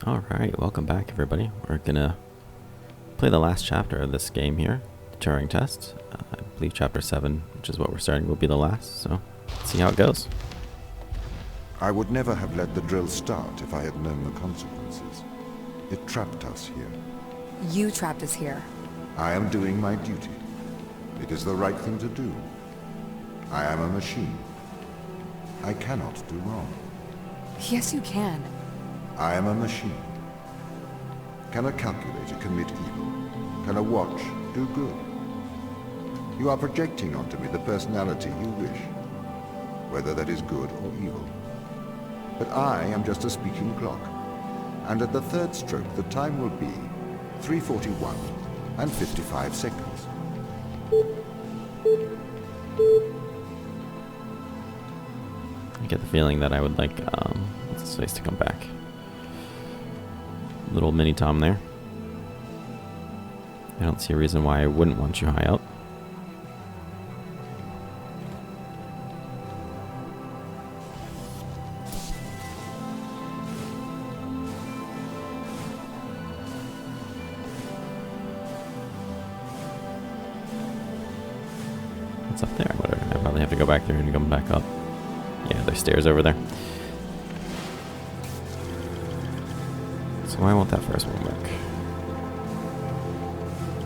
Alright, welcome back everybody. We're gonna play the last chapter of this game here, the Turing Test. I believe chapter 7, which is what we're starting, will be the last, so let's see how it goes. I would never have let the drill start if I had known the consequences. It trapped us here. You trapped us here. I am doing my duty. It is the right thing to do. I am a machine. I cannot do wrong. Yes, you can. I am a machine. Can a calculator commit evil? Can a watch do good? You are projecting onto me the personality you wish, whether that is good or evil. But I am just a speaking clock, and at the third stroke the time will be 3:41 and 55 seconds. I get the feeling that I would like what's this place to come back. Little mini Tom there. I don't see a reason why I wouldn't want you high up. What's up there? Whatever. I probably have to go back there and come back up. Yeah, there's stairs over there. So why won't that first one work?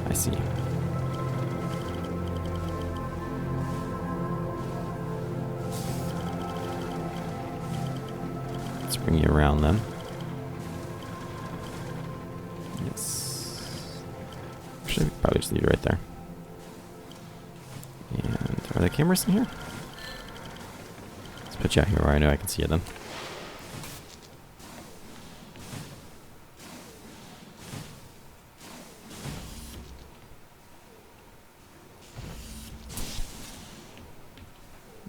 I see. Let's bring you around then. Yes. Should probably just leave it right there. And are there cameras in here? Let's put you out here where I know I can see it then.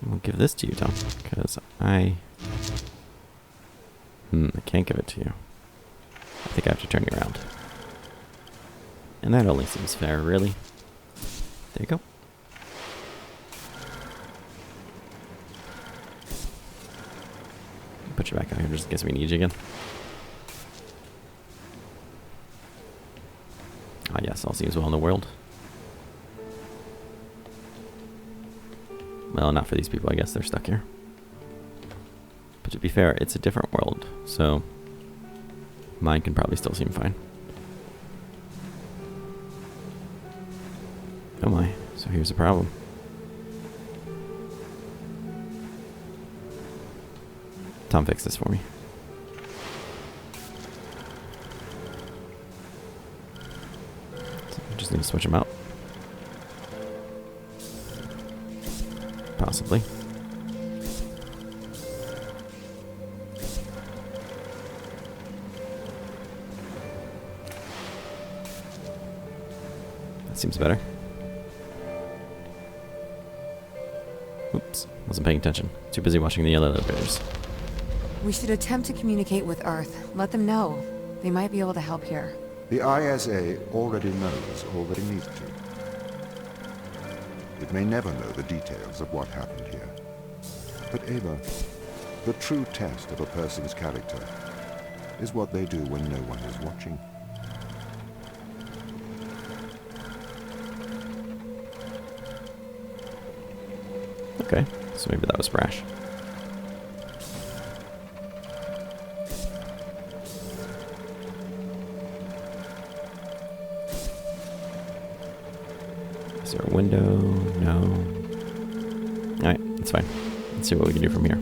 We'll give this to you, Tom, because I can't give it to you. I think I have to turn you around. And that only seems fair, really. There you go. Put you back out here just in case we need you again. Ah, yes, all seems well in the world. Well, not for these people, I guess they're stuck here. But to be fair, it's a different world, so mine can probably still seem fine. Oh my, so here's the problem. Tom, fix this for me. So I just need to switch them out. Possibly. That seems better. Oops, wasn't paying attention. Too busy watching the elevators. We should attempt to communicate with Earth. Let them know. They might be able to help here. The ISA already knows all that it needs to. It may never know the details of what happened here. But Ava, the true test of a person's character is what they do when no one is watching. Okay, so maybe that was brash. Is there a window? No. Alright, it's fine. Let's see what we can do from here.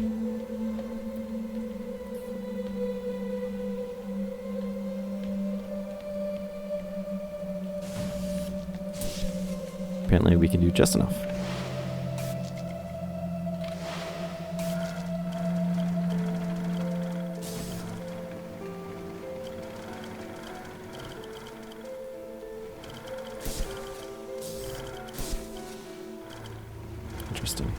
Apparently we can do just enough. Interesting.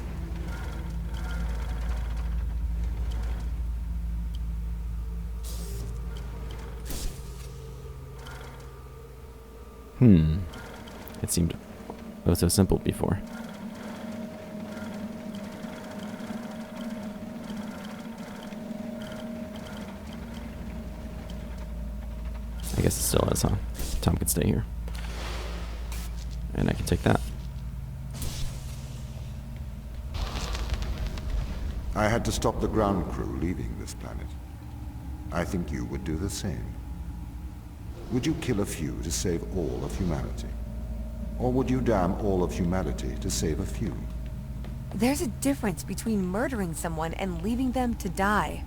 It seemed so simple before. I guess it still is, huh? Tom can stay here. And I can take that. I had to stop the ground crew leaving this planet. I think you would do the same. Would you kill a few to save all of humanity? Or would you damn all of humanity to save a few? There's a difference between murdering someone and leaving them to die.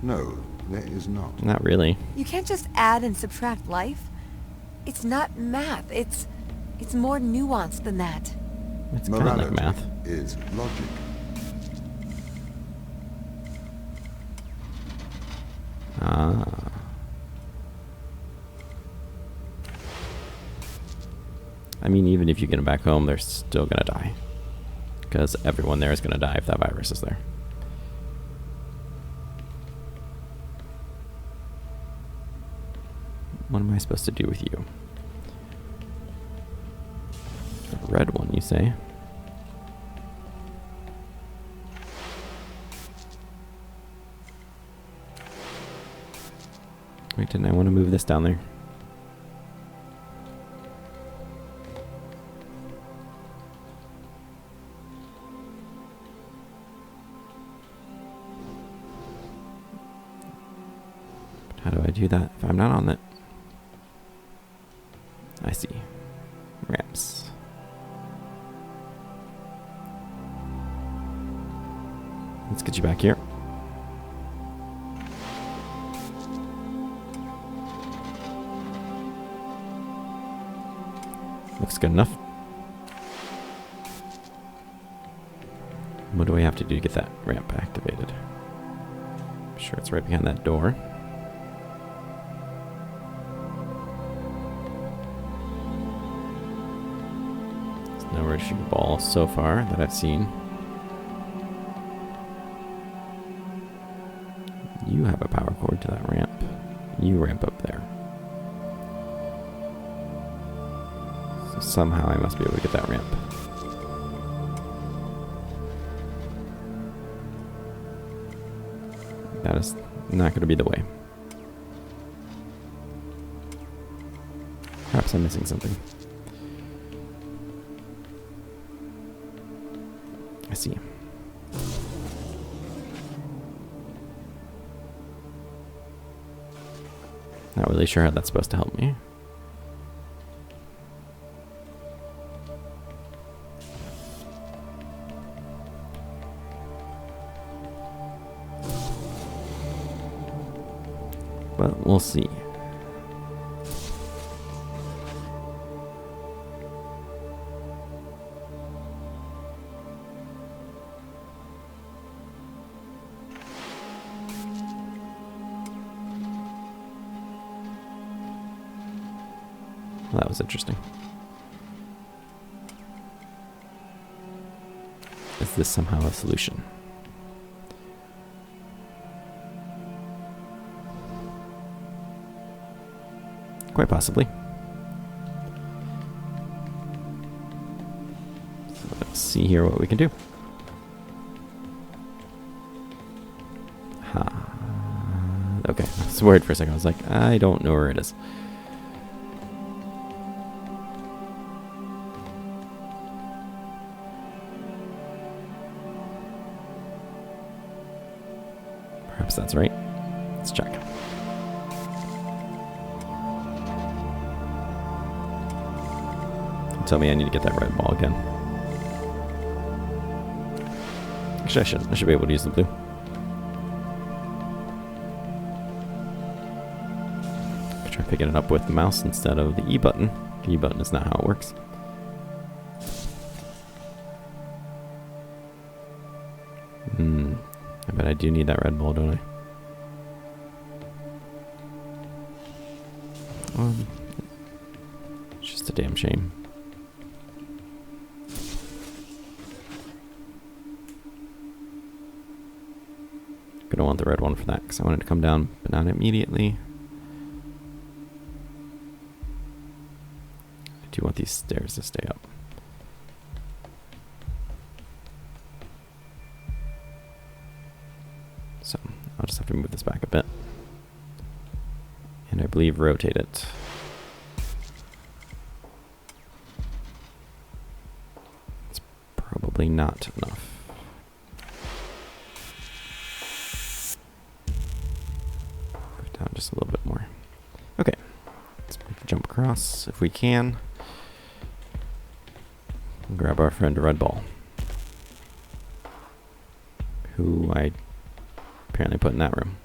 No, there is not. Not really. You can't just add and subtract life. It's not math. It's more nuanced than that. It's kind of like Morality math. is logic. Ah. I mean, even if you get them back home, they're still gonna die. Because everyone there is gonna die if that virus is there. What am I supposed to do with you? A red one, you say? Wait, didn't I want to move this down there? How do I do that if I'm not on it? I see. Ramps. Let's get you back here. Looks good enough. What do we have to do to get that ramp activated? I'm sure it's right behind that door. There's nowhere to shoot a ball so far that I've seen. You have a power cord to that ramp. You ramp up there. So somehow I must be able to get that ramp. That is not going to be the way. Perhaps I'm missing something. I see. Not really sure how that's supposed to help me. But we'll see. Well, that was interesting. Is this somehow a solution? Quite possibly. So let's see here what we can do. Okay, I was worried for a second. I was like, I don't know where it is. Perhaps that's right. Let's check. Tell me I need to get that red ball again. Actually, I shouldn't. I should be able to use the blue. Could try picking it up with the mouse instead of the E button. The E button is not how it works. I bet I do need that red ball, don't I? It's just a damn shame. Gonna want the red one for that because I want it to come down, but not immediately. I do want these stairs to stay up. So I'll just have to move this back a bit. And I believe rotate it. It's probably not enough. Put it down just a little bit more. Okay. Let's make the jump across if we can. And grab our friend Red Ball, who I apparently put in that room.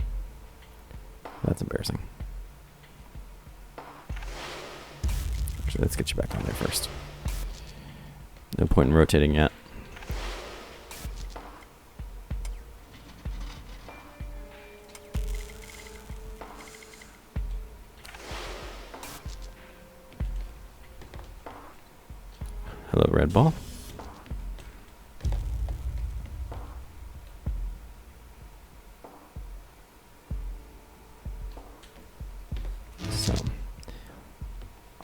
That's embarrassing. Actually, let's get you back on there first. No point in rotating yet. Hello, Red Ball. So,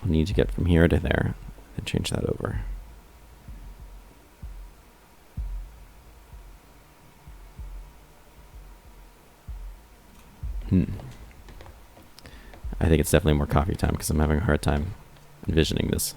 I'll need to get from here to there and change that over. I think it's definitely more coffee time because I'm having a hard time envisioning this.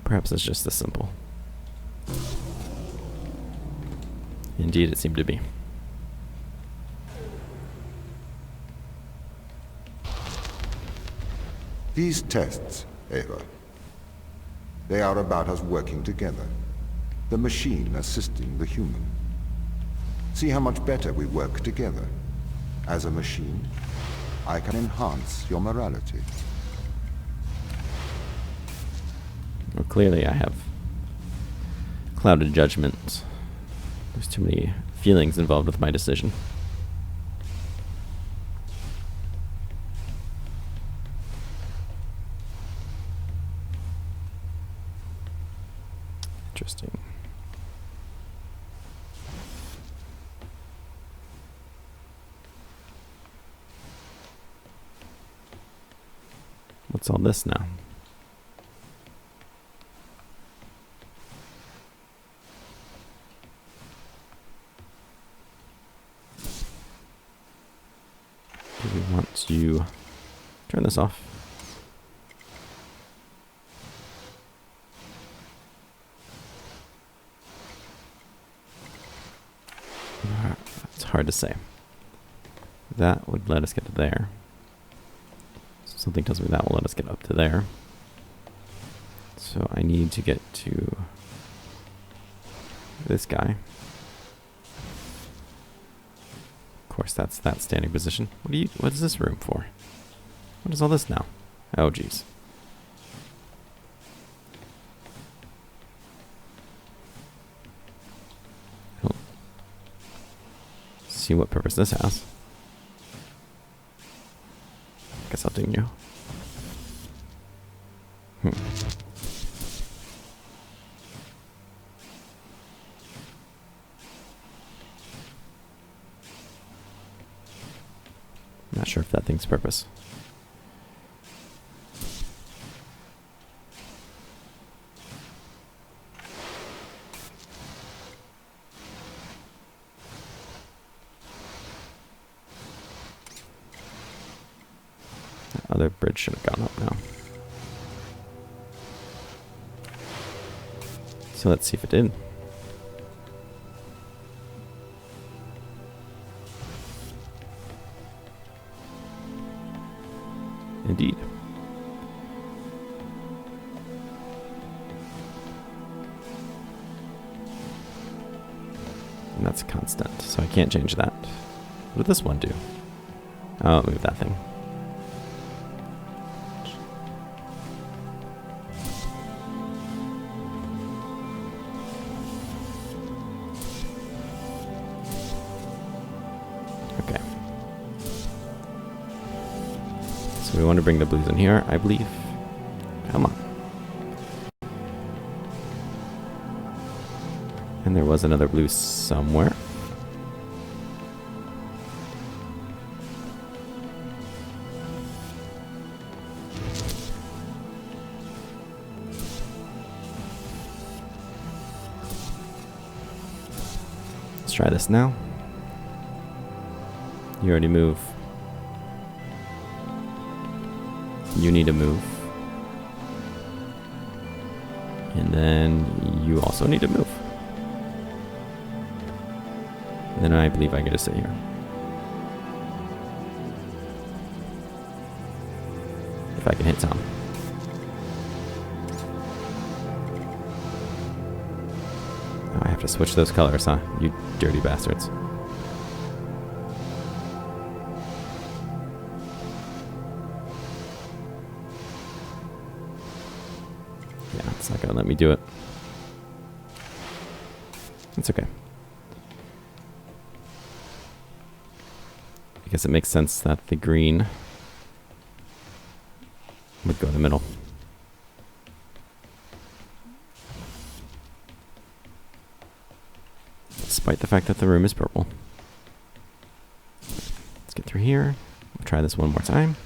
Perhaps it's just this simple. Indeed, it seemed to be. These tests, Ava, they are about us working together. The machine assisting the human. See how much better we work together. As a machine, I can enhance your morality. Well, clearly I have clouded judgment. There's too many feelings involved with my decision. Interesting. What's all this now? Do we want to turn this off? It's hard to say. That would let us get to there. Something tells me that will let us get up to there. So I need to get to this guy. Of course, that's that standing position. What is this room for? What is all this now? Oh, geez. I don't see what purpose this has. Guess I'll ding you. Not sure if that thing's purpose. That other bridge should have gone up now. So let's see if it did. Indeed. And that's constant, so I can't change that. What did this one do? Oh, I'll move that thing. Okay. So we want to bring the blues in here, I believe. Come on. And there was another blue somewhere. try this now. You already move. You need to move. And then you also need to move. And then I believe I get to sit here. If I can hit Tom. Oh, I have to switch those colors, huh? You dirty bastards. Yeah, it's not gonna let me do it. It's okay. I guess it makes sense that the green would go in the middle. Despite the fact that the room is purple. Let's get through here. We'll try this one more time.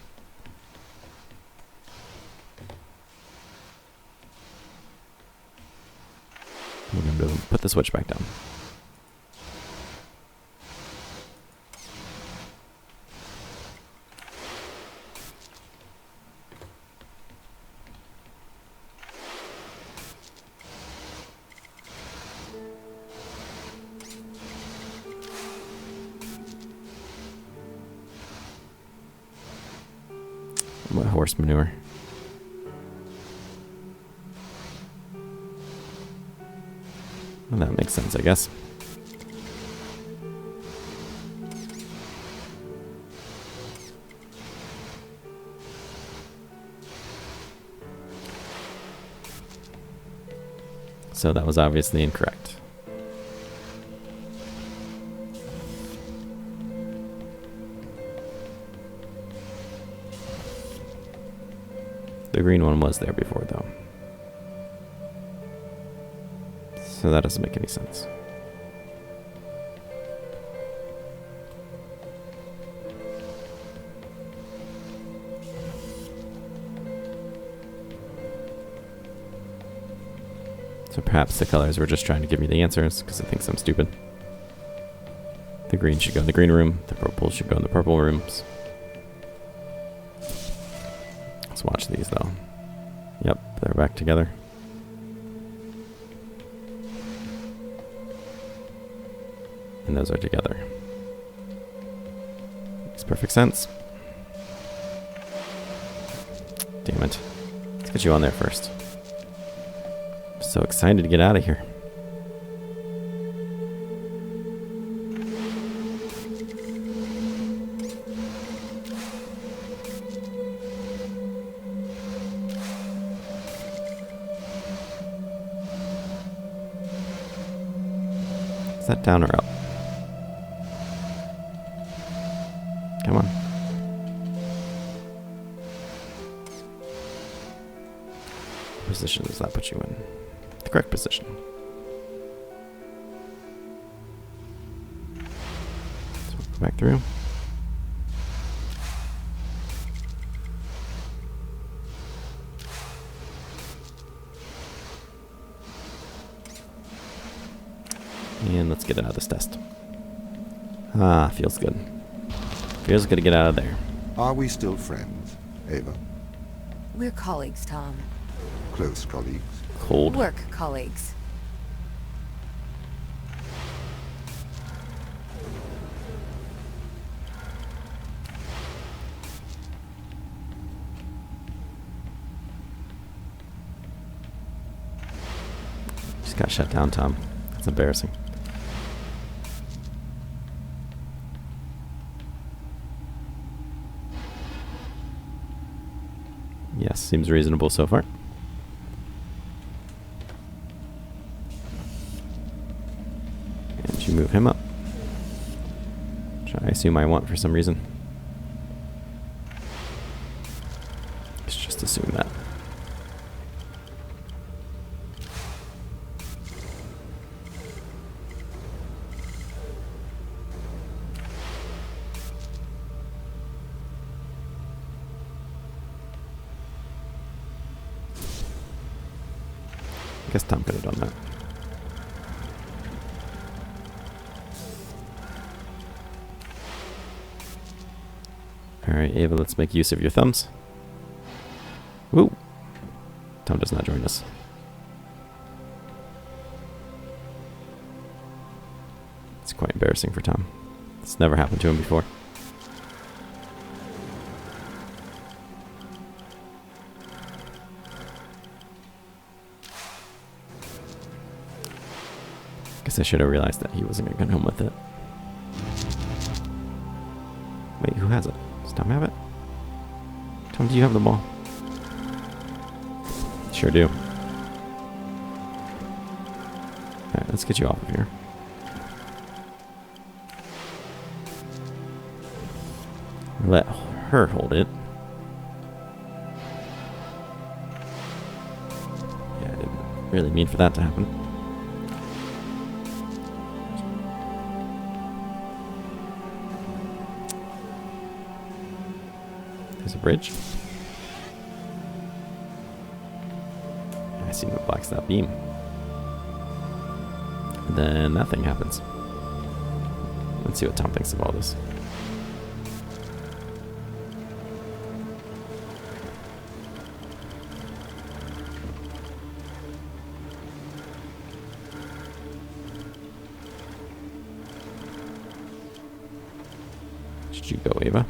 We're going to put the switch back down. What horse manure? Well, that makes sense, I guess. So that was obviously incorrect. The green one was there before, though. So that doesn't make any sense. So perhaps the colors were just trying to give me the answers because it thinks I'm stupid. The green should go in the green room. The purple should go in the purple rooms. Let's watch these, though. Yep, they're back together. And those are together. Makes perfect sense. Damn it. Let's get you on there first. I'm so excited to get out of here. Is that down or up? Come on. What position does that put you in? The correct position. So we'll go back through. And let's get out of this test. Ah, feels good. Feels good to get out of there. Are we still friends, Ava? We're colleagues, Tom. Close colleagues? Cold. Work colleagues. Just got shut down, Tom. That's embarrassing. Yes, seems reasonable so far. And you move him up. Which I assume I want for some reason. Let's just assume that. I guess Tom could have done that. Alright, Ava, let's make use of your thumbs. Woo! Tom does not join us. It's quite embarrassing for Tom. It's never happened to him before. Guess I should have realized that he wasn't going to come home with it. Wait, who has it? Does Tom have it? Tom, do you have the ball? Sure do. Alright, let's get you off of here. Let her hold it. Yeah, I didn't really mean for that to happen. There's a bridge. I see what blocks that beam. And then that thing happens. Let's see what Tom thinks of all this. Should you go, Ava?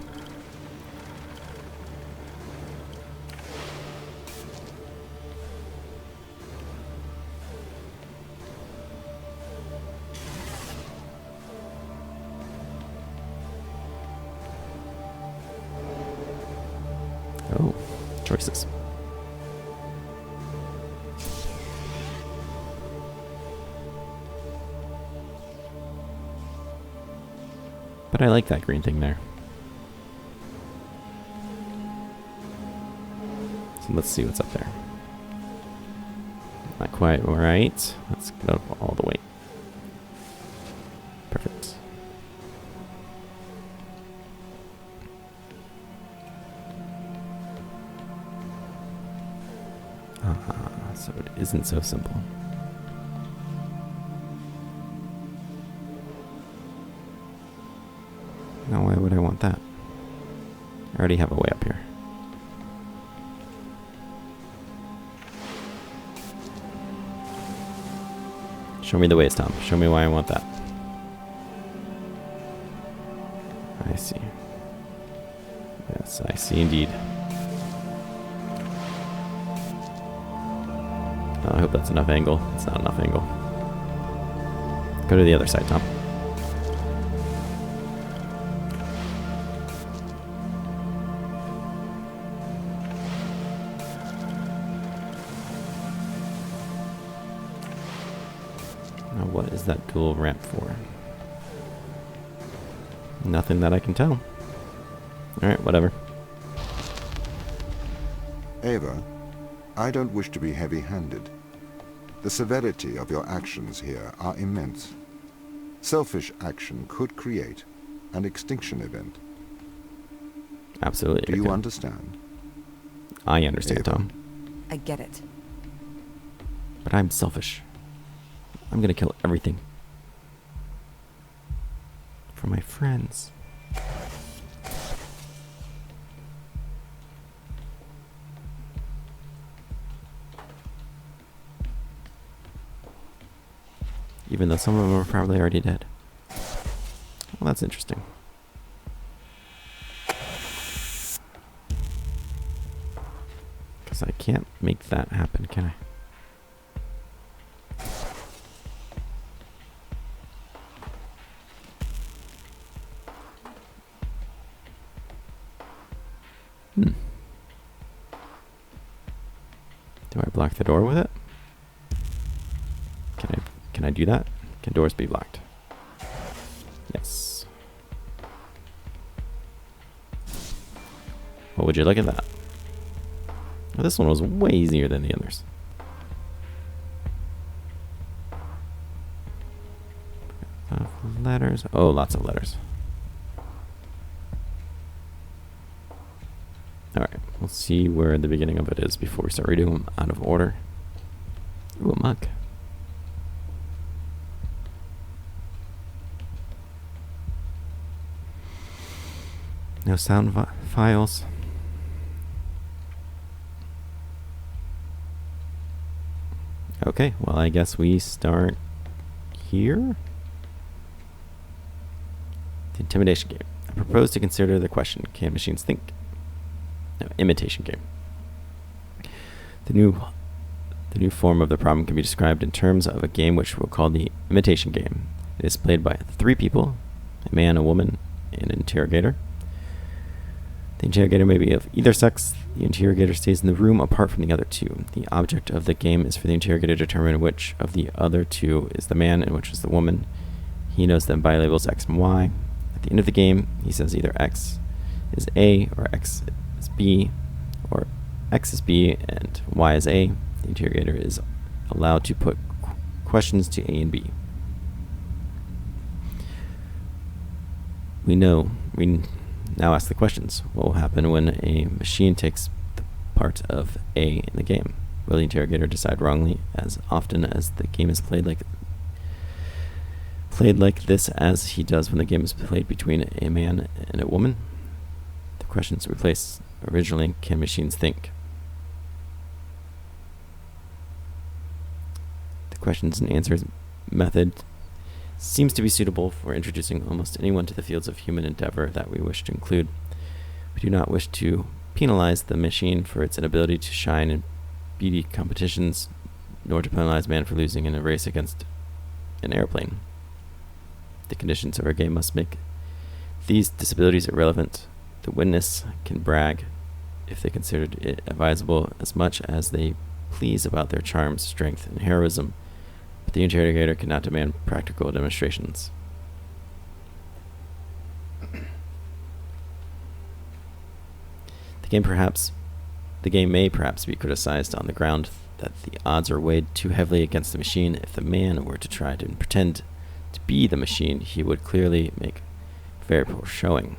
Oh, choices. But I like that green thing there. So let's see what's up there. Not quite right. Let's get up all the way. Perfect. So it isn't so simple. Now why would I want that? I already have a way up here. Show me the ways, Tom. Show me why I want that. I see. Yes, I see indeed. I hope that's enough angle. It's not enough angle. Go to the other side, Tom. Now what is that dual ramp for? Nothing that I can tell. Alright, whatever. Ava, I don't wish to be heavy-handed. The severity of your actions here are immense. Selfish action could create an extinction event. Absolutely. Do you understand? I understand, Ava. Tom. I get it. But I'm selfish. I'm gonna kill everything. For my friends. Even though some of them are probably already dead. Well, that's interesting. Because I can't make that happen, can I? Do I block the door with it? Can I do that? Can doors be blocked? Yes. Well, would you look at that? Well, this one was way easier than the others. Letters. Oh, lots of letters. Alright, we'll see where the beginning of it is before we start reading them out of order. Ooh, a mug. No sound files. Okay, well, I guess we start here. The intimidation game. I propose to consider the question, can machines think? No, imitation game. The new form of the problem can be described in terms of a game which we'll call the imitation game. It is played by 3 people, a man, a woman, and an interrogator. The interrogator may be of either sex. The interrogator stays in the room apart from the other 2. The object of the game is for the interrogator to determine which of the other 2 is the man and which is the woman. He knows them by labels X and Y. At the end of the game, he says either X is A or X is B, or X is B and Y is A. The interrogator is allowed to put questions to A and B. We now ask the questions. What will happen when a machine takes the part of A in the game? Will the interrogator decide wrongly as often as the game is played like this as he does when the game is played between a man and a woman? The questions replace originally, can machines think? The questions and answers method seems to be suitable for introducing almost anyone to the fields of human endeavor that we wish to include. We do not wish to penalize the machine for its inability to shine in beauty competitions, nor to penalize man for losing in a race against an airplane. The conditions of our game must make these disabilities irrelevant. The witness can brag, if they considered it advisable, as much as they please about their charms, strength, and heroism, but the interrogator cannot demand practical demonstrations. The game may perhaps be criticized on the ground that the odds are weighed too heavily against the machine. If the man were to try to pretend to be the machine, he would clearly make very poor showing.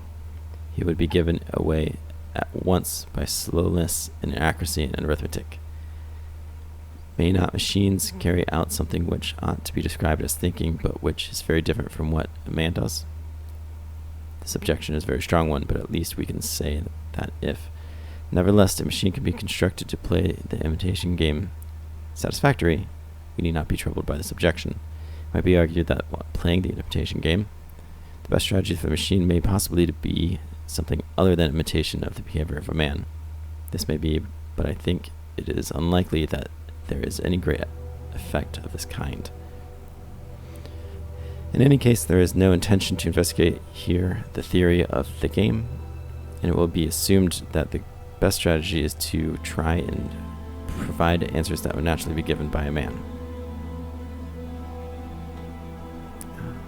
He would be given away at once by slowness and inaccuracy in arithmetic. May not machines carry out something which ought to be described as thinking, but which is very different from what a man does? This objection is a very strong one, but at least we can say that if, nevertheless, a machine can be constructed to play the imitation game satisfactory, we need not be troubled by this objection. It might be argued that while playing the imitation game, the best strategy for the machine may possibly be something other than imitation of the behavior of a man. This may be, but I think it is unlikely that there is any great effect of this kind. In any case, there is no intention to investigate here the theory of the game, and it will be assumed that the best strategy is to try and provide answers that would naturally be given by a man.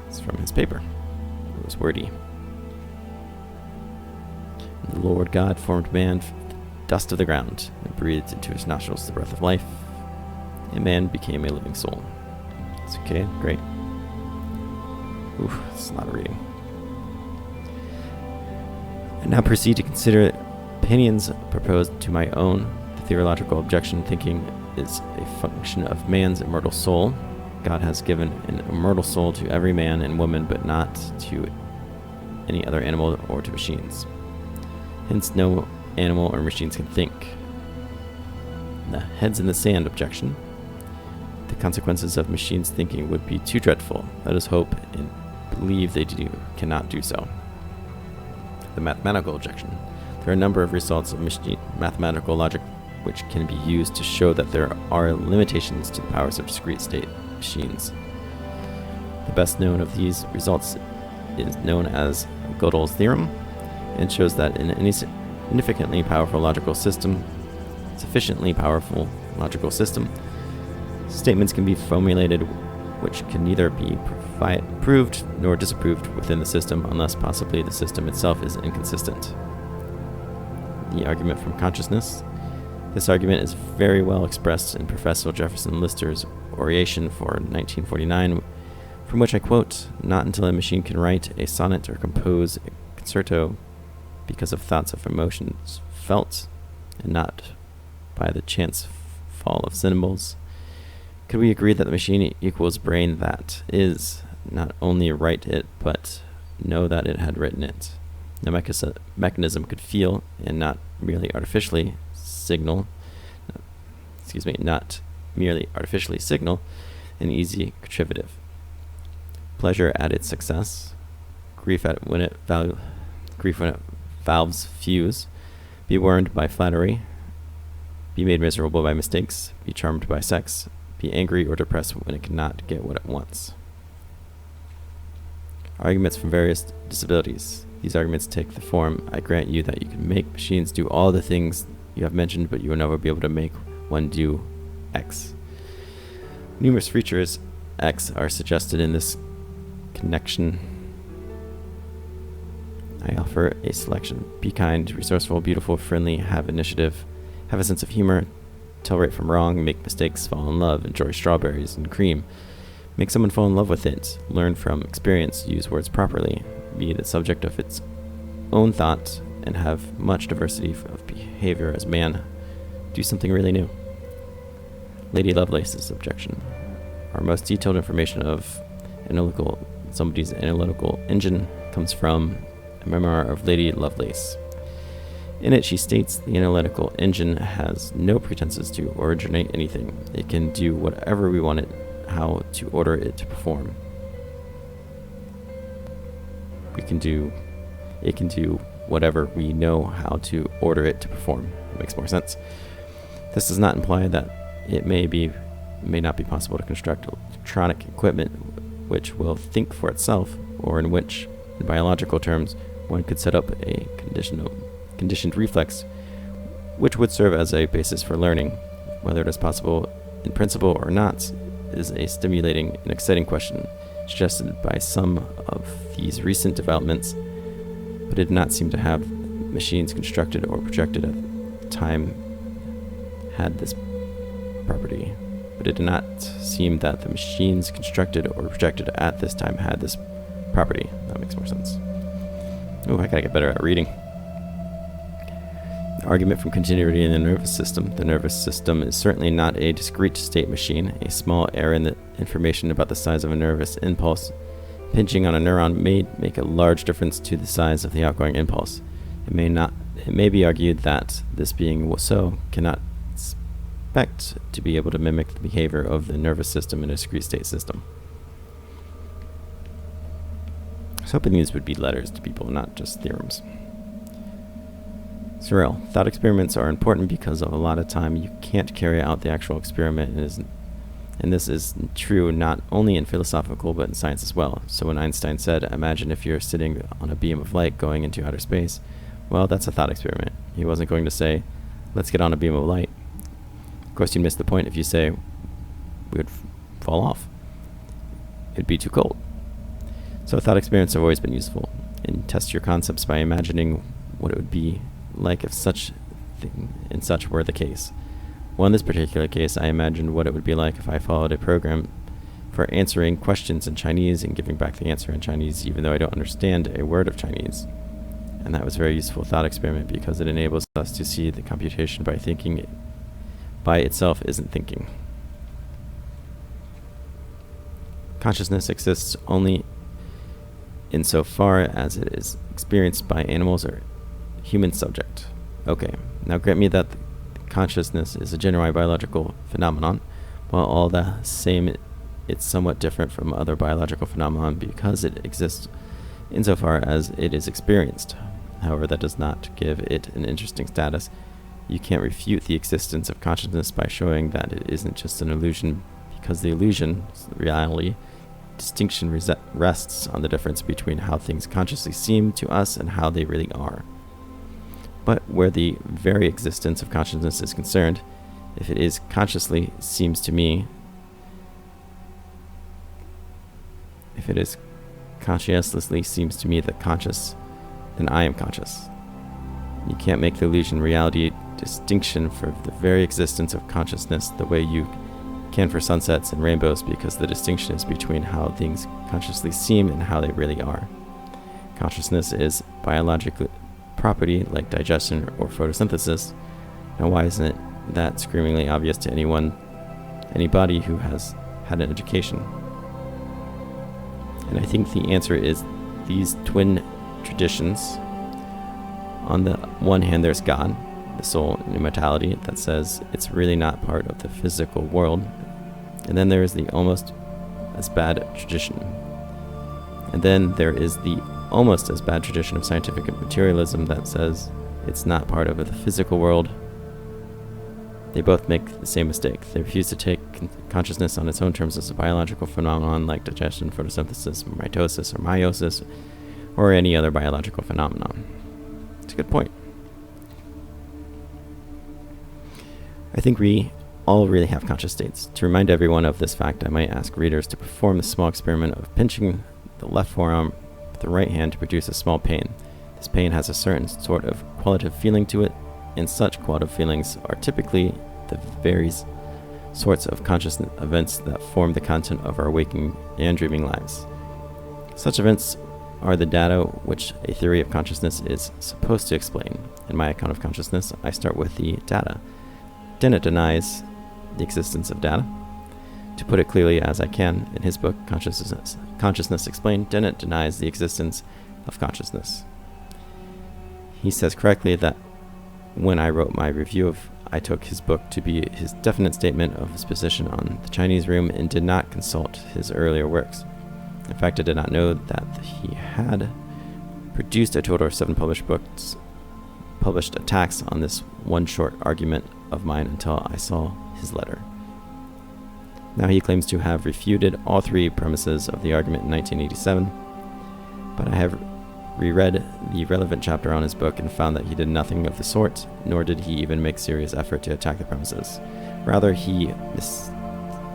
It's from his paper. It was wordy. The Lord God formed man from the dust of the ground and breathed into his nostrils the breath of life, and man became a living soul. It's okay, great. Oof, it's a lot of reading. I now proceed to consider opinions proposed to my own. The theological objection thinking is a function of man's immortal soul. God has given an immortal soul to every man and woman, but not to any other animal or to machines. Hence, no animal or machines can think. The heads in the sand objection. The consequences of machines thinking would be too dreadful. Let us hope and believe they cannot do so. The mathematical objection. There are a number of results of mathematical logic which can be used to show that there are limitations to the powers of discrete state machines. The best known of these results is known as Gödel's theorem, and shows that in any sufficiently powerful logical system, statements can be formulated which can neither be proved nor disproved within the system unless possibly the system itself is inconsistent. The argument from consciousness. This argument is very well expressed in Professor Jefferson Lister's oration for 1949, from which I quote, "Not until a machine can write a sonnet or compose a concerto because of thoughts of emotions felt, and not by the chance fall of symbols, could we agree that the machine equals brain that is, not only write it, but know that it had written it. No mechanism could feel and not merely artificially signal an easy contrivative. Pleasure at its success, grief when it valves fuse, be warmed by flattery, be made miserable by mistakes, be charmed by sex, be angry or depressed when it cannot get what it wants. Arguments from various disabilities. These arguments take the form, I grant you that you can make machines do all the things you have mentioned, but you will never be able to make one do X. Numerous features X are suggested in this connection. I offer a selection. Be kind, resourceful, beautiful, friendly, have initiative, have a sense of humor, tell right from wrong, make mistakes, fall in love, enjoy strawberries and cream, make someone fall in love with it, learn from experience, use words properly, be the subject of its own thought, and have much diversity of behavior as man. Do something really new. Lady Lovelace's objection. Our most detailed information of somebody's analytical engine comes from a memoir of Lady Lovelace. In it, she states the analytical engine has no pretenses to originate anything. It can do whatever we want it, how to order it to perform. It can do whatever we know how to order it to perform. It makes more sense. This does not imply that it may not be possible to construct electronic equipment which will think for itself, or in which, in biological terms, one could set up a conditioned reflex which would serve as a basis for learning. Whether it is possible in principle or not is a stimulating and exciting question suggested by some of these recent developments, but it did not seem to have machines constructed or projected at the time had this property. But it did not seem that the machines constructed or projected at this time had this property. That makes more sense. Oh, I gotta get better at reading. Argument from continuity in the nervous system. The nervous system is certainly not a discrete state machine. A small error in the information about the size of a nervous impulse pinching on a neuron may make a large difference to the size of the outgoing impulse. It may be argued that this being so cannot expect to be able to mimic the behavior of the nervous system in a discrete state system. I was hoping these would be letters to people, not just theorems. Cyril, thought experiments are important because of a lot of time you can't carry out the actual experiment, and this is true not only in philosophical but in science as well. So when Einstein said, imagine if you're sitting on a beam of light going into outer space, well, that's a thought experiment. He wasn't going to say, let's get on a beam of light. Of course, you'd miss the point if you say, we would fall off. It'd be too cold. So thought experiments have always been useful. And test your concepts by imagining what it would be like if such were the case. Well, in this particular case, I imagined what it would be like if I followed a program for answering questions in Chinese and giving back the answer in Chinese, even though I don't understand a word of Chinese. And that was a very useful thought experiment because it enables us to see the computation by thinking it by itself isn't thinking. Consciousness exists only insofar as it is experienced by animals or human subject. Okay, now grant me that consciousness is a genuine biological phenomenon, while all the same it's somewhat different from other biological phenomenon because it exists insofar as it is experienced. However, that does not give it an interesting status. You can't refute the existence of consciousness by showing that it isn't just an illusion, because the illusion, reality, distinction rests on the difference between how things consciously seem to us and how they really are. But where the very existence of consciousness is concerned, if it is consciously seems to me, if it is conscientiously seems to me that conscious, then I am conscious. You can't make the illusion reality distinction for the very existence of consciousness the way you can for sunsets and rainbows, because the distinction is between how things consciously seem and how they really are. Consciousness is biological property like digestion or photosynthesis. Now why isn't it that screamingly obvious to anybody who has had an education? And I think the answer is these twin traditions, On the one hand, there's God, the soul and immortality, that says it's really not part of the physical world. And then there is the almost as bad tradition. And then there is the almost as bad tradition of scientific materialism that says it's not part of the physical world. They both make the same mistake. They refuse to take consciousness on its own terms as a biological phenomenon like digestion, photosynthesis, mitosis, or meiosis, or any other biological phenomenon. It's a good point. I think we all really have conscious states. To remind everyone of this fact, I might ask readers to perform the small experiment of pinching the left forearm with the right hand to produce a small pain. This pain has a certain sort of qualitative feeling to it, and such qualitative feelings are typically the various sorts of conscious events that form the content of our waking and dreaming lives. Such events are the data which a theory of consciousness is supposed to explain. In my account of consciousness, I start with the data. Dennett denies the existence of data. To put it clearly as I can, in his book, Consciousness Explained, Dennett denies the existence of consciousness. He says correctly that when I wrote my review I took his book to be his definite statement of his position on the Chinese room and did not consult his earlier works. In fact, I did not know that he had produced a total of 7 published attacks on this one short argument of mine until I saw his letter. Now he claims to have refuted all 3 premises of the argument in 1987, but I have reread the relevant chapter on his book and found that he did nothing of the sort, nor did he even make serious effort to attack the premises. Rather, he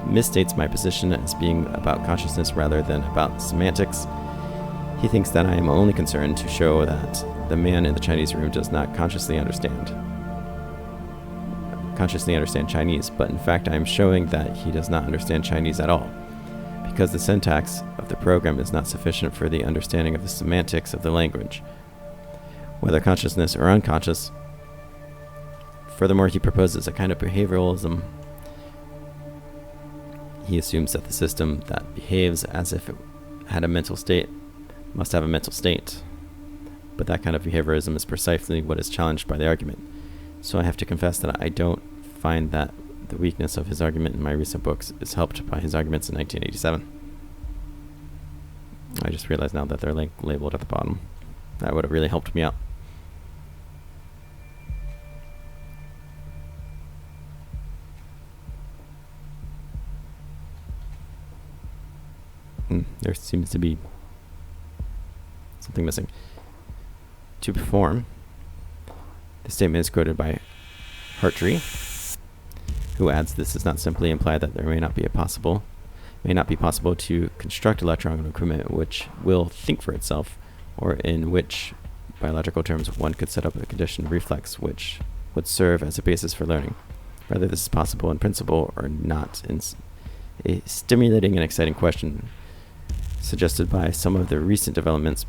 misstates my position as being about consciousness rather than about semantics. He thinks that I am only concerned to show that the man in the Chinese room does not consciously understand Chinese, but in fact I am showing that he does not understand Chinese at all, because the syntax of the program is not sufficient for the understanding of the semantics of the language, whether consciousness or unconscious. Furthermore, he proposes a kind of behavioralism. He assumes that the system that behaves as if it had a mental state must have a mental state. But that kind of behavioralism is precisely what is challenged by the argument. So I have to confess that I don't find that the weakness of his argument in my recent books is helped by his arguments in 1987. I just realized now that they're labeled at the bottom. That would have really helped me out. There seems to be something missing. To perform, the statement is quoted by Hartree, who adds, "This does not simply imply that there may not be possible to construct electronic equipment which will think for itself, or in which biological terms one could set up a conditioned reflex which would serve as a basis for learning. Whether this is possible in principle or not is a stimulating and exciting question suggested by some of the recent developments,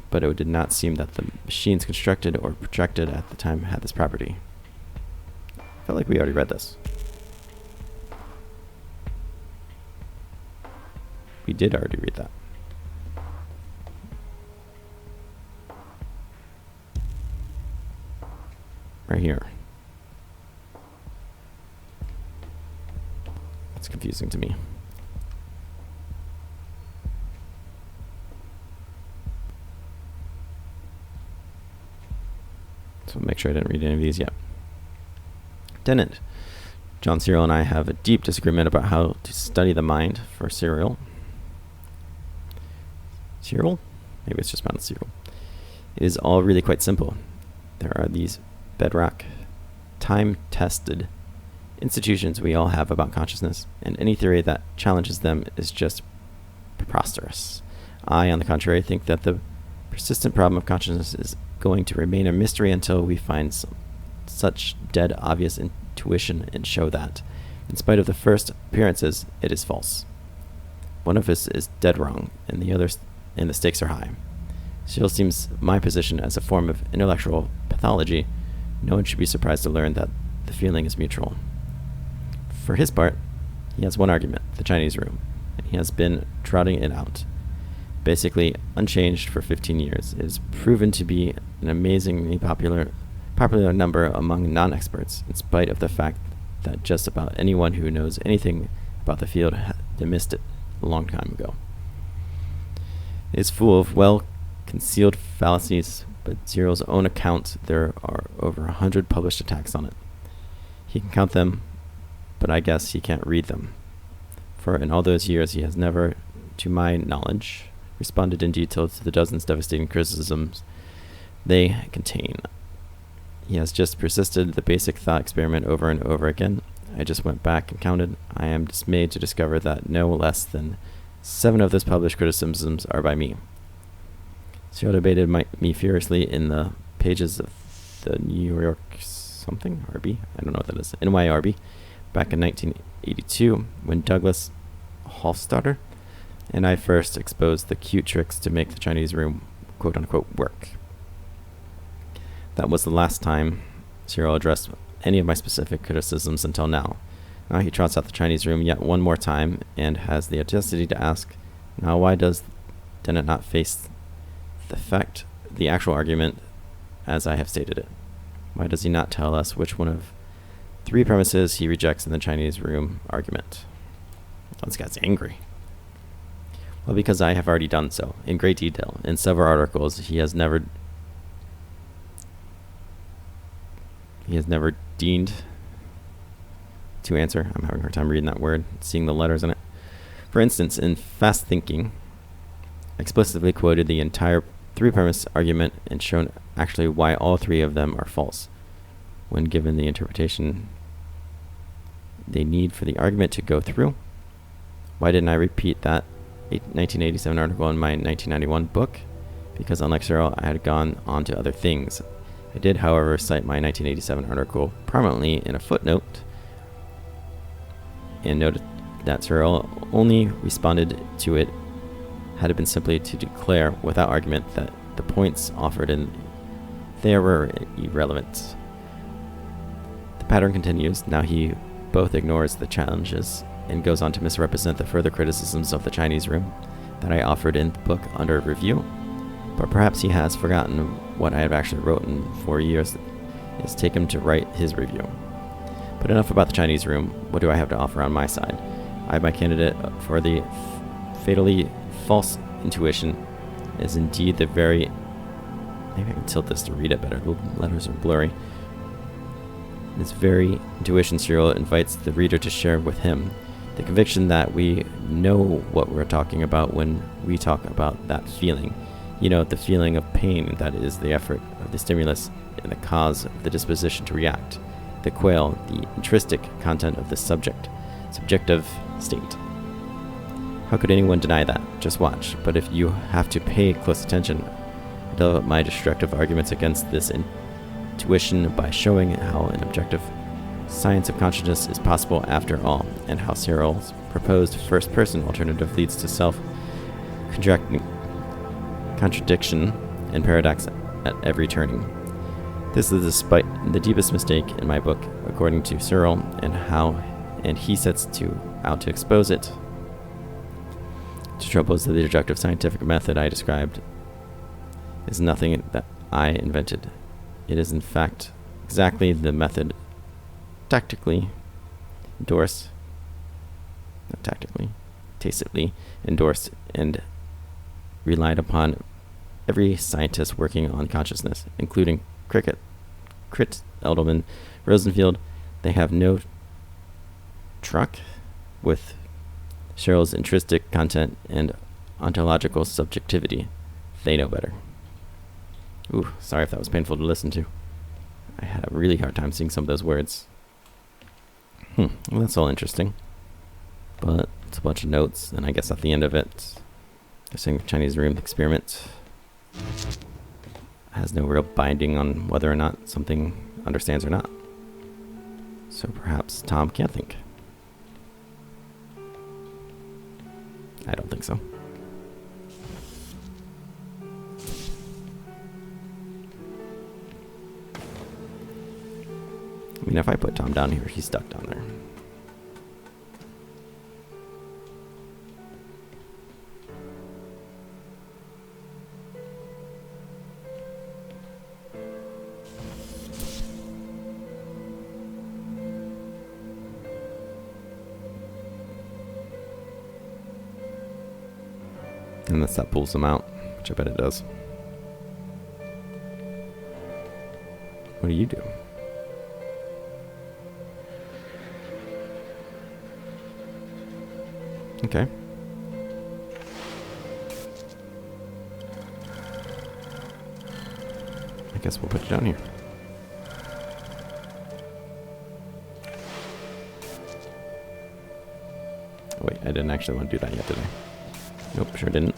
but it did not seem that the machines constructed or projected at the time had this property." I felt like we already read this. We did already read that. Right here. It's confusing to me. So make sure I didn't read any of these yet. Dennett. John Searle and I have a deep disagreement about how to study the mind for Searle. Searle? Maybe it's just pronounced Searle. It is all really quite simple. There are these bedrock, time-tested institutions we all have about consciousness, and any theory that challenges them is just preposterous. I, on the contrary, think that the persistent problem of consciousness is going to remain a mystery until we find such dead obvious intuition and show that, in spite of the first appearances, it is false. One of us is dead wrong, and the stakes are high. Searle seems my position as a form of intellectual pathology. No one should be surprised to learn that the feeling is mutual. For his part, he has one argument, the Chinese room, and he has been trotting it out, basically unchanged for 15 years. It is proven to be an amazingly popular number among non-experts, in spite of the fact that just about anyone who knows anything about the field had missed it a long time ago. It is full of well-concealed fallacies, but Cyril's own account, there are over 100 published attacks on it. He can count them, but I guess he can't read them. For in all those years, he has never, to my knowledge, responded in detail to the dozens devastating criticisms they contain. He has just persisted the basic thought experiment over and over again. I just went back and counted. I am dismayed to discover that no less than 7 of those published criticisms are by me. Cyril debated me furiously in the pages of the New York something, RB? I don't know what that is. NYRB, back in 1982, when Douglas Hofstadter and I first exposed the cute tricks to make the Chinese room quote-unquote work. That was the last time Cyril addressed any of my specific criticisms until now. Now he trots out the Chinese room yet one more time and has the audacity to ask, now why did it not face the actual argument as I have stated it? Why does he not tell us which one of 3 premises he rejects in the Chinese room argument? Oh, this guy's angry. Well, because I have already done so, in great detail. In several articles, he has never deigned to answer. I'm having a hard time reading that word, seeing the letters in it. For instance, in Fast Thinking, explicitly quoted the entire 3-premise argument and shown actually why all 3 of them are false, when given the interpretation they need for the argument to go through. Why didn't I repeat that 1987 article in my 1991 book? Because unlike Cyril, I had gone on to other things. I did, however, cite my 1987 article prominently in a footnote and noted that Cyril only responded to it had it been simply to declare without argument that the points offered in there were irrelevant. The pattern continues. Now he both ignores the challenges and goes on to misrepresent the further criticisms of the Chinese room that I offered in the book under review. But perhaps he has forgotten what I have actually written for years. It has taken him to write his review. But enough about the Chinese room. What do I have to offer on my side? I have my candidate for the fatally false intuition is indeed the very... Maybe I can tilt this to read it better. The letters are blurry. This very intuition Cyril invites the reader to share with him. The conviction that we know what we're talking about when we talk about that feeling. You know, the feeling of pain that is the effort of the stimulus and the cause of the disposition to react. The quale, the intrinsic content of the subjective state. How could anyone deny that? Just watch. But if you have to pay close attention, I develop my destructive arguments against this intuition by showing how an objective science of consciousness is possible after all, and how Cyril's proposed first-person alternative leads to self-contradiction and paradox at every turning. This is the deepest mistake in my book, according to Cyril, and he sets out to expose it. The trouble is that the deductive scientific method I described is nothing that I invented. It is in fact exactly the method tacitly endorsed and relied upon every scientist working on consciousness, including Crick, Edelman, Rosenfield. They have no truck with Cyril's intrinsic content and ontological subjectivity. They know better. Ooh, sorry if that was painful to listen to. I had a really hard time seeing some of those words. Well, that's all interesting. But it's a bunch of notes, and I guess at the end of it, they're saying the Chinese room experiment has no real binding on whether or not something understands or not. So perhaps Tom can't think. I don't think so. I mean, if I put Tom down here, he's stuck down there. Unless that pulls them out, which I bet it does. What do you do? Okay. I guess we'll put it down here. Oh wait, I didn't actually want to do that yet, did I? Nope, sure didn't.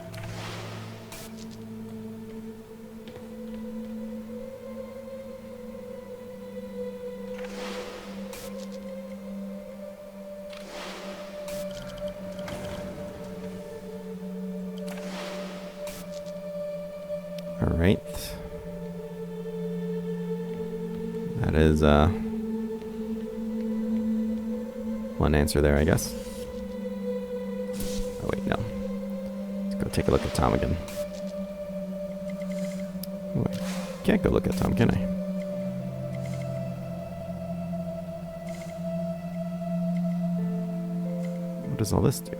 Alright. That is, one answer there, I guess. Oh, wait, no. Let's go take a look at Tom again. Oh, I can't go look at Tom, can I? What does all this do?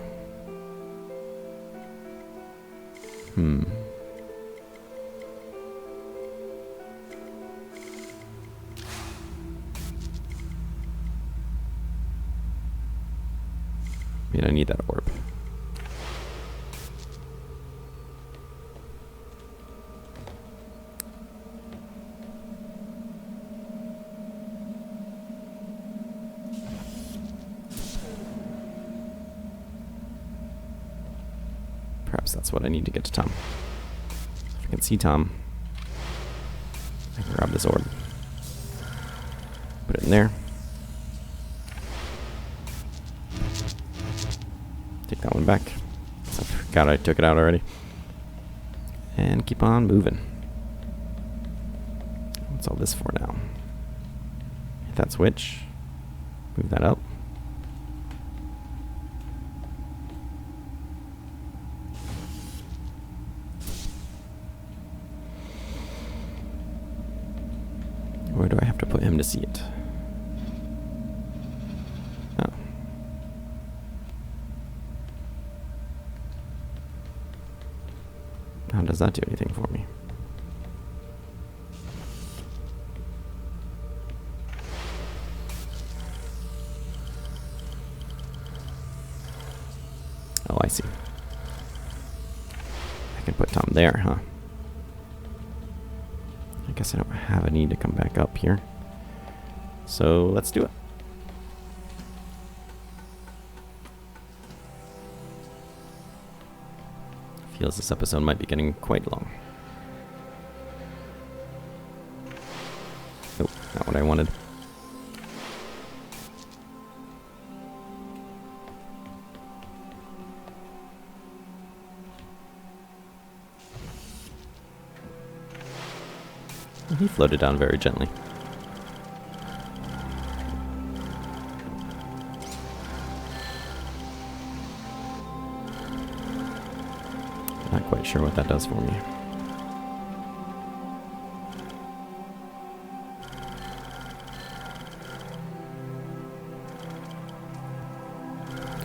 I mean, I need that orb. Perhaps that's what I need to get to Tom. If I can see Tom, I can grab this orb. Put it in there. Take that one back. I forgot I took it out already. And keep on moving. What's all this for now? Hit that switch. Move that up. Where do I have to put him to see it? Oh. How does that do anything for me? Oh, I see. I can put Tom there, huh? I guess I don't have a need to come back up here. So let's do it. Feels this episode might be getting quite long. Nope, not what I wanted. He floated down very gently. Not quite sure what that does for me.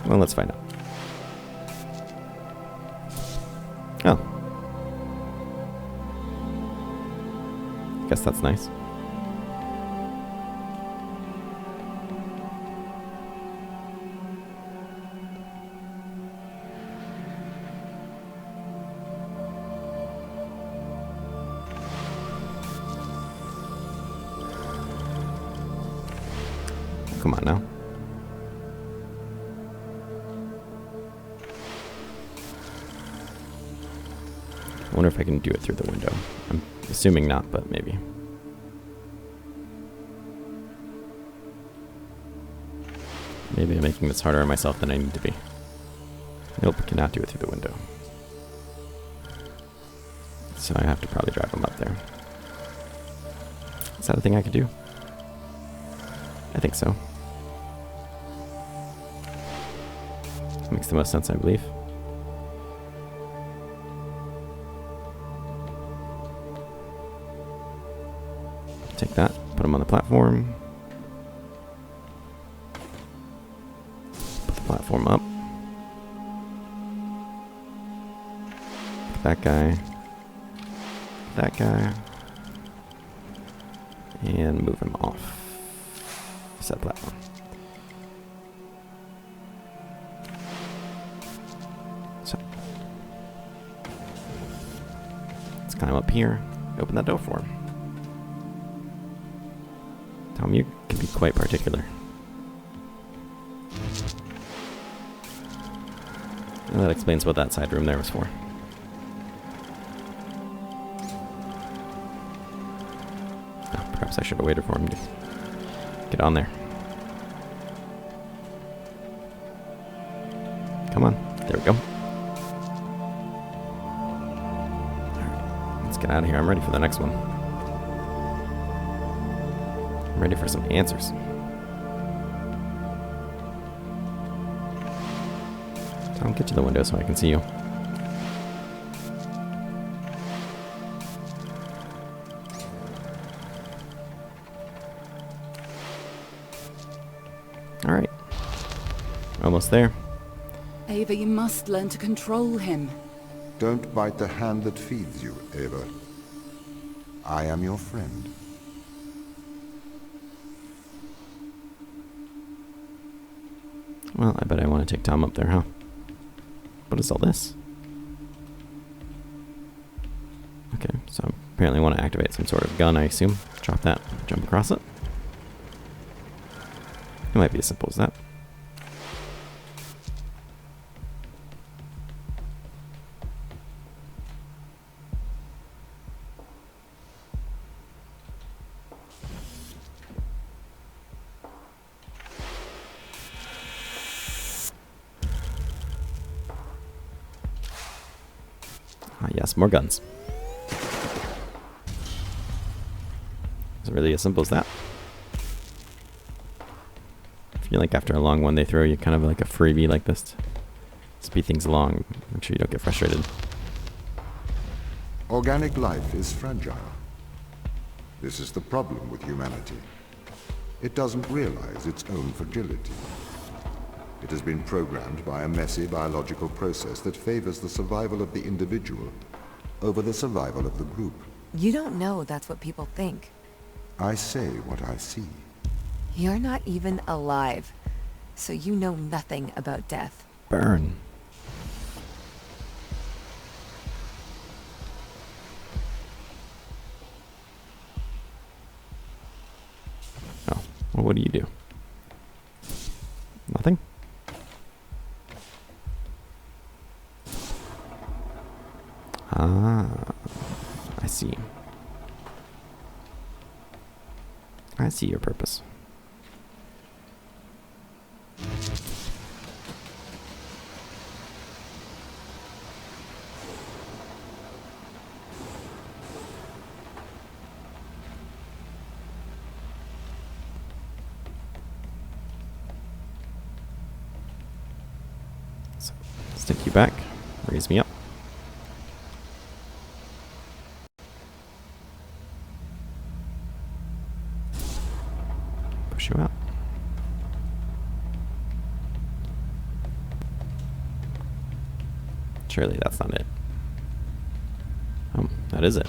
Well, let's find out. Oh. Guess that's nice. Come on now. I wonder if I can do it through the window. I'm assuming not, but maybe. Maybe I'm making this harder on myself than I need to be. Nope, cannot do it through the window. So I have to probably drive him up there. Is that a thing I could do? I think so. Makes the most sense, I believe. Take that, put him on the platform. Put the platform up. that guy. That guy. And move him off. Set platform. So. Let's climb up here. Open that door for him. Tom, you can be quite particular. And that explains what that side room there was for. Oh, perhaps I should have waited for him to get on there. Come on. There we go. Alright, let's get out of here. I'm ready for the next one. I'm ready for some answers. Tom, get to the window so I can see you. Alright. Almost there. Ava, you must learn to control him. Don't bite the hand that feeds you, Ava. I am your friend. Well, I bet I want to take Tom up there, huh? What is all this? Okay, so I apparently want to activate some sort of gun, I assume. Drop that, jump across it. It might be as simple as that. Ah, yes, more guns. Is it really as simple as that? I feel like after a long one, they throw you kind of like a freebie like this to speed things along. Make sure you don't get frustrated. Organic life is fragile. This is the problem with humanity. It doesn't realize its own fragility. It has been programmed by a messy biological process that favors the survival of the individual over the survival of the group. You don't know that's what people think. I say what I see. You're not even alive, so you know nothing about death. Burn. Oh, well, what do you do? Nothing? Ah, I see. I see your purpose. So, stick you back, raise me up. Push you out. Surely that's not it. Oh, that is it.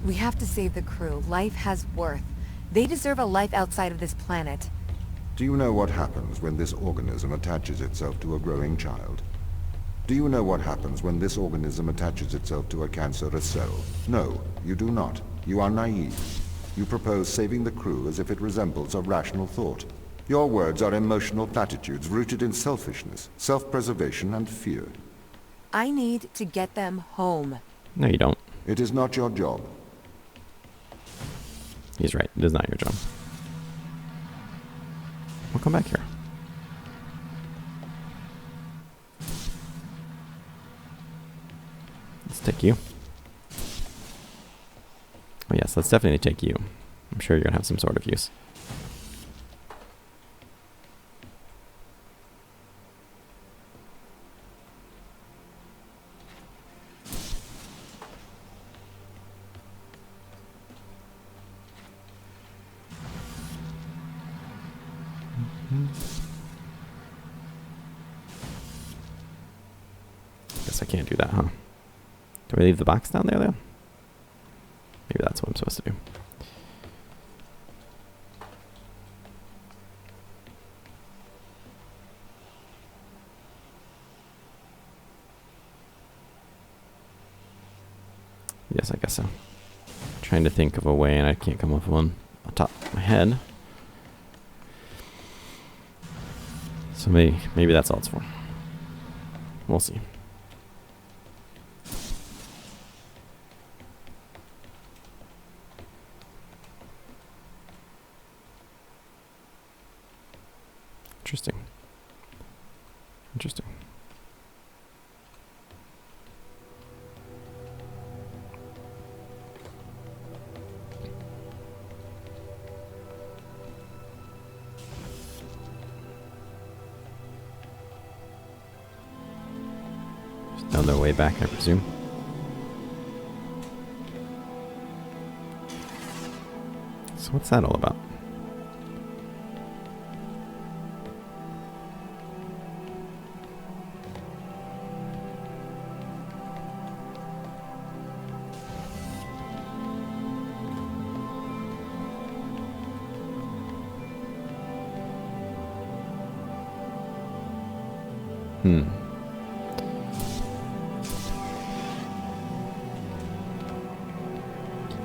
We have to save the crew. Life has worth. They deserve a life outside of this planet. Do you know what happens when this organism attaches itself to a growing child? Do you know what happens when this organism attaches itself to a cancerous cell? No, you do not. You are naive. You propose saving the crew as if it resembles a rational thought. Your words are emotional platitudes rooted in selfishness, self-preservation, and fear. I need to get them home. No, you don't. It is not your job. He's right. It is not your job. We'll come back here. Let's take you. Oh yes, let's definitely take you. I'm sure you're going to have some sort of use. Guess guess I can't do that, huh? Do I leave the box down there, though? Maybe that's what I'm supposed to do. Yes, I guess so. Trying to think of a way, and I can't come up with one on top of my head. So maybe that's all it's for. We'll see. Interesting. Interesting. Found their way back, I presume. So what's that all about?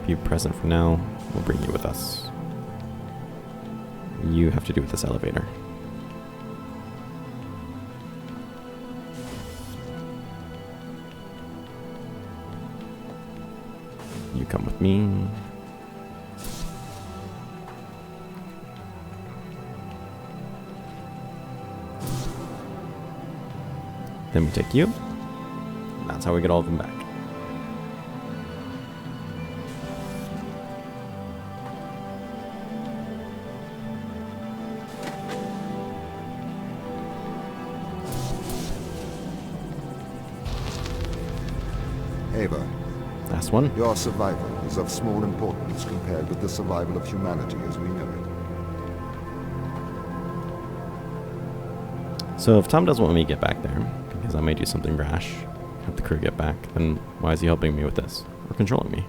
Keep you present for now. We'll bring you with us. You have to do with this elevator. You come with me. Then we take you. That's how we get all of them back. Ava, Last one. your survival is of small importance compared with the survival of humanity as we know it. So if Tom doesn't want me to get back there, because I may do something rash, have the crew get back, then why is he helping me with this? Or controlling me?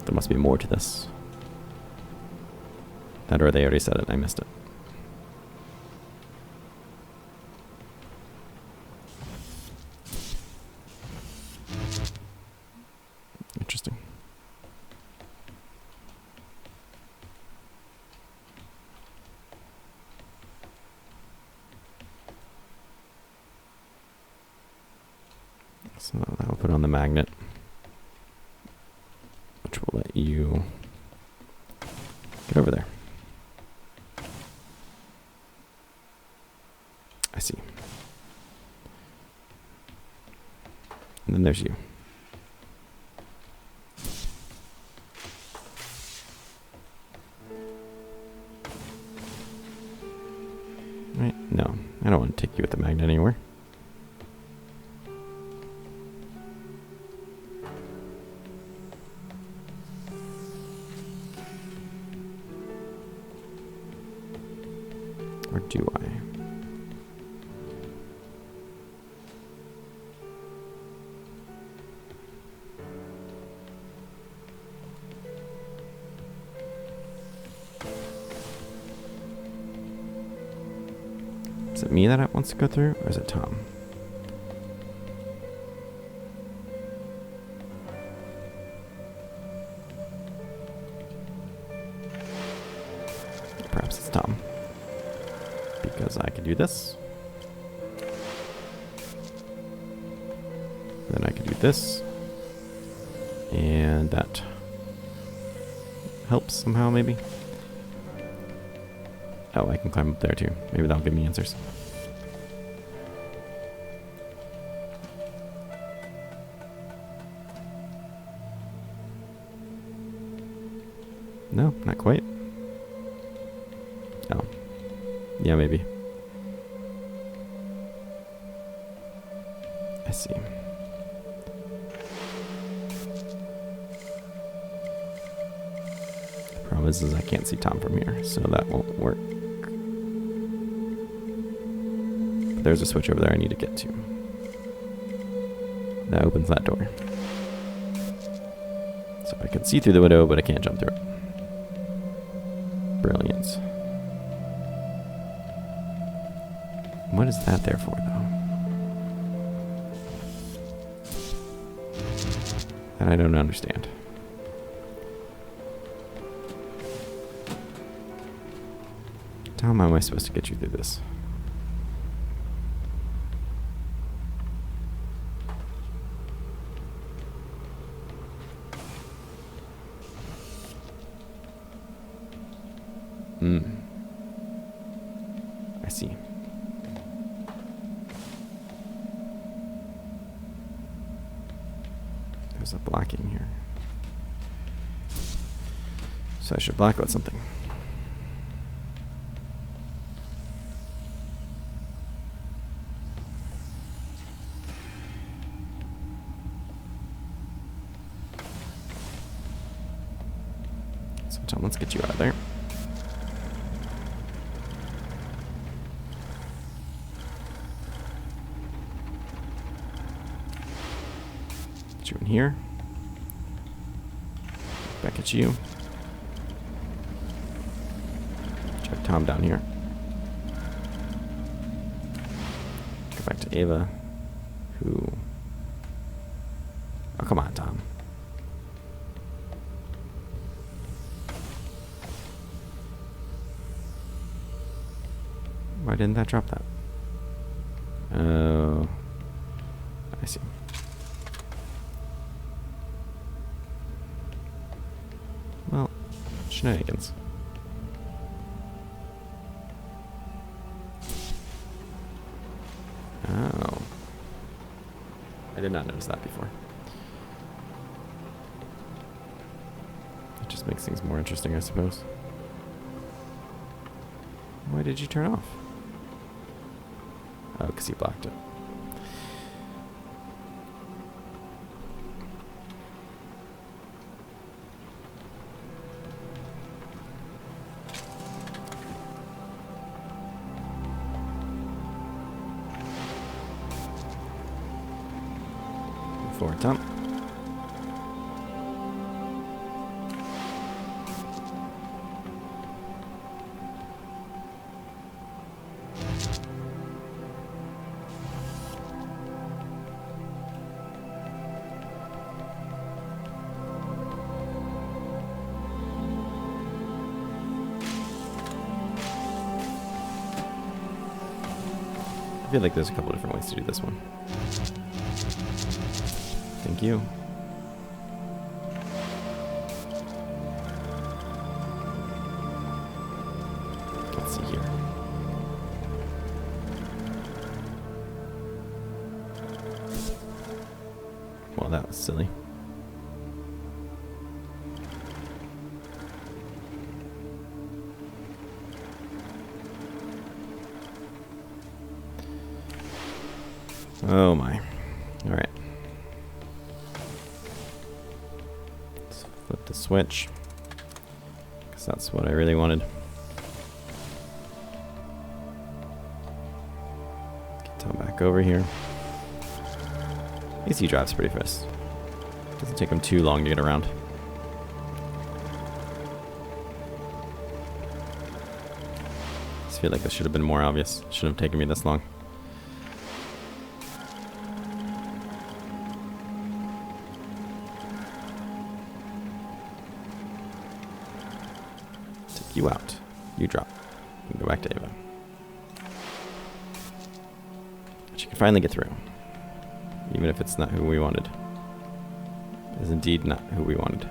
There must be more to this. That or they already said it, I missed it. Interesting. So that will put on the magnet, which will let you get over there. I see. And then there's you. Right? No, I don't want to take you with the magnet anywhere. Or do I? Is it me that it wants to go through, or is it Tom? Perhaps it's Tom. Because I can do this. Then I can do this. And that helps somehow, maybe. Oh, I can climb up there too. Maybe that'll give me answers. No, not quite. Oh. Yeah, maybe. I see. The problem is I can't see Tom from here, so that won't work. But there's a switch over there I need to get to. That opens that door. So I can see through the window, but I can't jump through it. Brilliant. What is that there for, though? That I don't understand. How am I supposed to get you through this? I see. There's a blocking here. So I should block out something. So Tom, let's get you out of there. Get you in here. Back at you. Check Tom down here. Go back to Ava, who... Oh, come on, Tom. Why didn't that drop that? Oh, I see. Well, shenanigans. Oh. I did not notice that before. It just makes things more interesting, I suppose. Why did you turn off? Oh, because he blocked it. Move forward, Tom. I feel like there's a couple different ways to do this one. Thank you. Let's see here. Well, that was silly. Oh my. Alright. Let's flip the switch. Because that's what I really wanted. Get Tom back over here. I guess he drives pretty fast. Doesn't take him too long to get around. I just feel like this should have been more obvious. Shouldn't have taken me this long. You out. You drop. And go back to Ava. She can finally get through. Even if it's not who we wanted. It is indeed not who we wanted.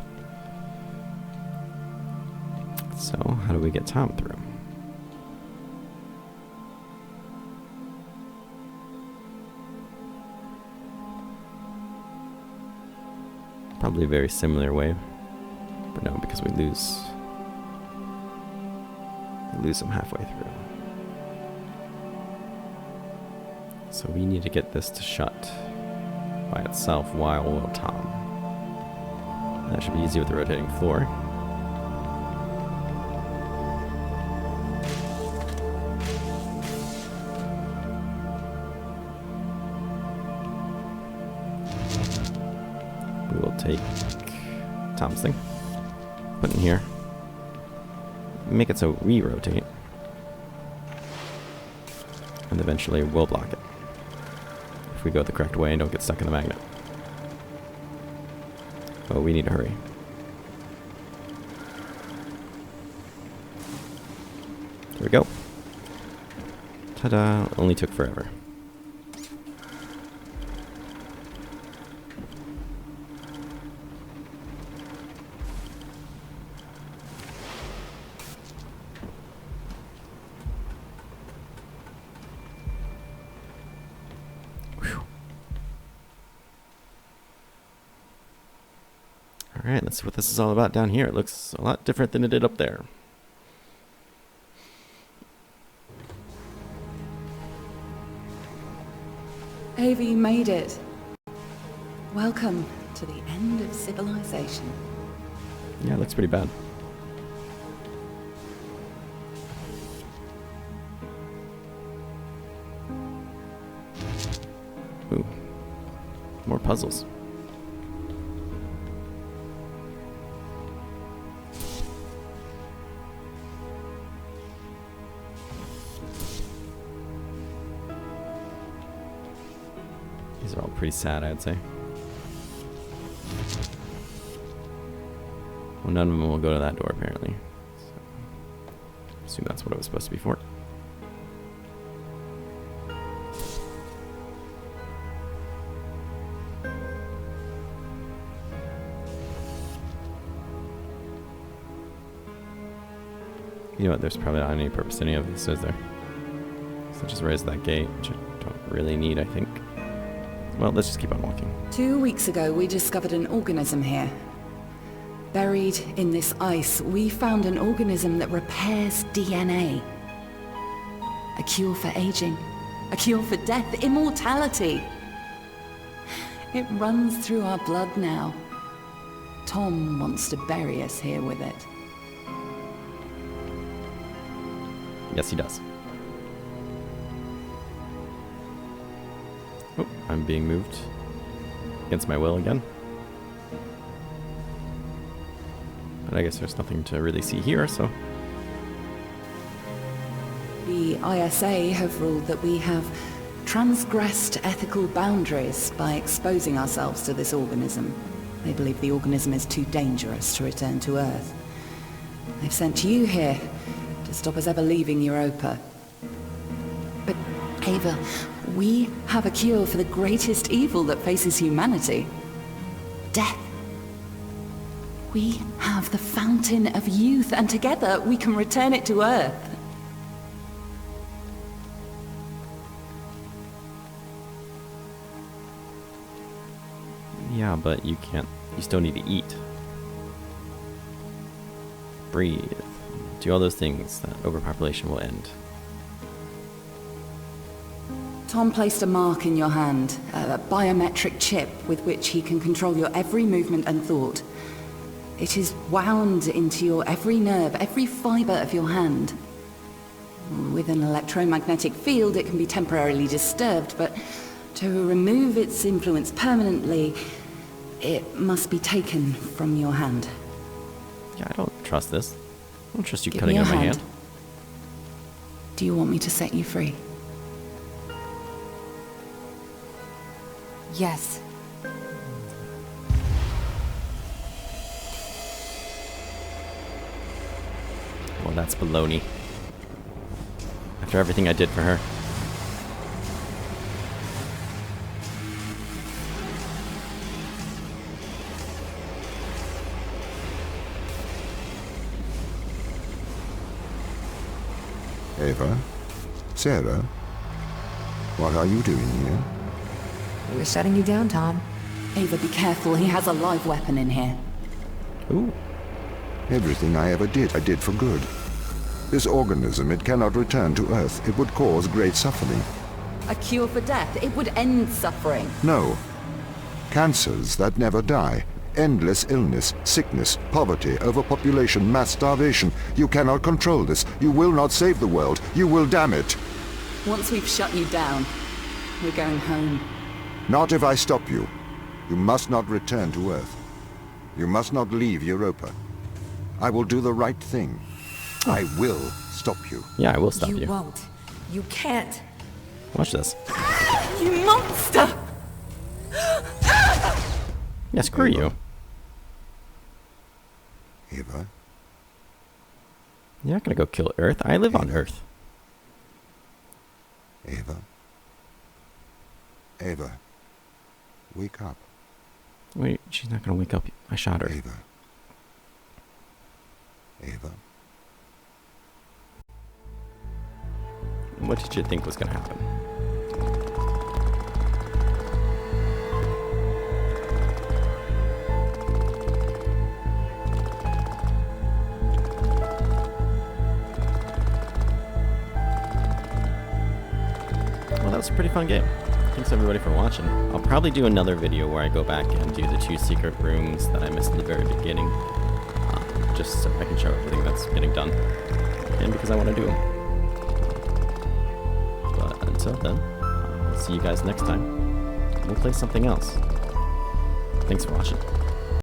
So, how do we get Tom through? Probably a very similar way. But no, because we lose him halfway through. So we need to get this to shut by itself while we'll Tom. That should be easy with the rotating floor. take Tom's thing, put it in here, make it so we rotate, and eventually we'll block it if we go the correct way and don't get stuck in the magnet. Oh, we need to hurry. There we go. Ta-da! Only took forever. Alright, let's see what this is all about down here. It looks a lot different than it did up there. Ava, you made it. Welcome to the end of civilization. Yeah, it looks pretty bad. Ooh. More puzzles. These are all pretty sad, I'd say. Well, none of them will go to that door, apparently. So, I assume that's what it was supposed to be for. You know what, there's probably not any purpose to any of this, is there? So just raise that gate, which I don't really need, I think. Well, let's just keep on walking. 2 weeks ago, we discovered an organism here. Buried in this ice, we found an organism that repairs DNA. A cure for aging. A cure for death. Immortality. It runs through our blood now. Tom wants to bury us here with it. Yes, he does. Oh, I'm being moved against my will again. But I guess there's nothing to really see here, so... The ISA have ruled that we have transgressed ethical boundaries by exposing ourselves to this organism. They believe the organism is too dangerous to return to Earth. They've sent you here to stop us ever leaving Europa. But, Ava, we have a cure for the greatest evil that faces humanity. Death. We have the fountain of youth, and together we can return it to Earth. Yeah, but you can't... You still need to eat. Breathe. Do all those things that overpopulation will end. Tom placed a mark in your hand, a biometric chip with which he can control your every movement and thought. It is wound into your every nerve, every fiber of your hand. With an electromagnetic field, it can be temporarily disturbed, but to remove its influence permanently, it must be taken from your hand. Yeah, I don't trust this. I don't trust you Give cutting me out your my hand. hand. Do you want me to set you free? Yes. Well, that's baloney. After everything I did for her. Ava? Sara? What are you doing here? We're shutting you down, Tom. Ava, be careful. He has a live weapon in here. Ooh. Everything I ever did, I did for good. This organism, it cannot return to Earth. It would cause great suffering. A cure for death. It would end suffering. No. Cancers that never die. Endless illness, sickness, poverty, overpopulation, mass starvation. You cannot control this. You will not save the world. You will damn it. Once we've shut you down, we're going home. Not if I stop you. You must not return to Earth. You must not leave Europa. I will do the right thing. I will stop you. Yeah, I will stop you. You won't. You can't. Watch this. You monster! Yeah, screw Ava. you. Ava, You're not gonna go kill Earth. I live on Earth. Ava. Ava, wake up. Wait, she's not gonna wake up. I shot her. Ava. Ava. What did you think was gonna happen? Well, that was a pretty fun game. Thanks everybody for watching. I'll probably do another video where I go back and do the 2 secret rooms that I missed in the very beginning. Just so I can show everything that's getting done. And because I want to do them. But until then, I'll see you guys next time. We'll play something else. Thanks for watching.